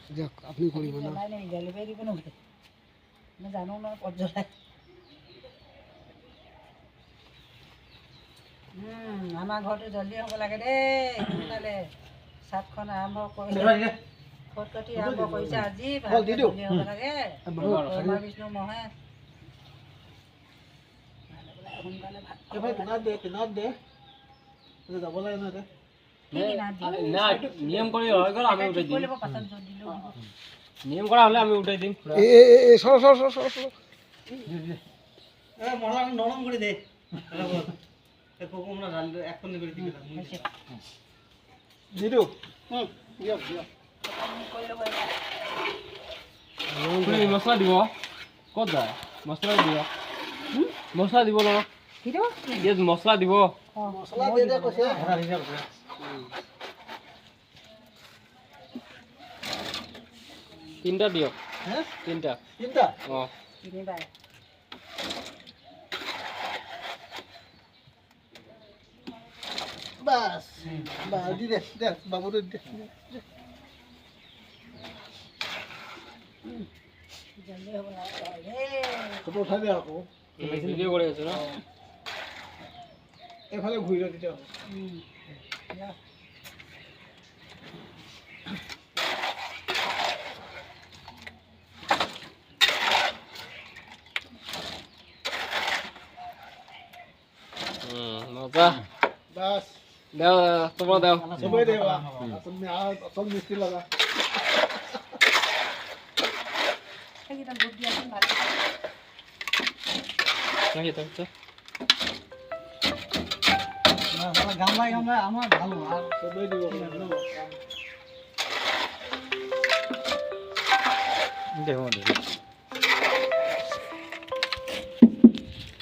যাক আপনি কৰিব না জ্বলাই নেই গেলে বেৰিব না মই জানো না কত জ্বলাই আমাৰ ঘৰটো জলদি হ'ব লাগে দেই সোনকালে চাটখন আৰম্ভ কৰিলে ফটকটি আৰম্ভ কৰিছে আজি জলদি হ'ব লাগে ব্ৰহ্মা বিষ্ণু মহে সোনকালে কিনাত দে যাব লাগে নহয় দে নিয়ম কৰি হৈ গ'ল আমি উঠাই দিম নিয়ম কৰা হ'লে আমি উঠাই দিম সর সর সর সর মহলা নরম করে দে আমরা রান্না এখন করে দিবি দিদু মছলা দিব ক'ত যায় মছলা দিব মছলা দিব ন মছলা দিব মছলা দে দে কৈছে তিনটা দিয়ক হ্যাঁ তিনটা তিনটা অঁ বাস দি দে দে বাবু দে জলদি হ'ব লাগে ফটো উঠাই দে আকৌ ভিডিঅ' কৰি আছো ন এফালে ঘূৰি ৰ তেতিয়া মজা বাস দেও তোমাৰ দেও সবাই দে তুমি অসল মিস্ত্ৰি লগা সেইকেইটা বুট দিয়াচোন ভাল নাকি তাৰপিছত গামলা গামলা আমাৰ ভালো আৰ সবাই দিব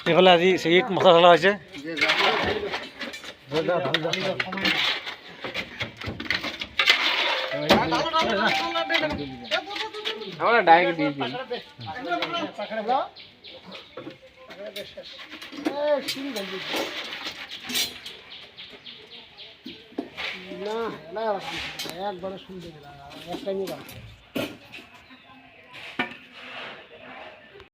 এইফালে আজি চিৰিত মচলা চলা হৈছে আমৰা ডাইৰেক্ট দিয়ে দিই না না একবাৰে শুনতে গেলাম একটা নিয়ে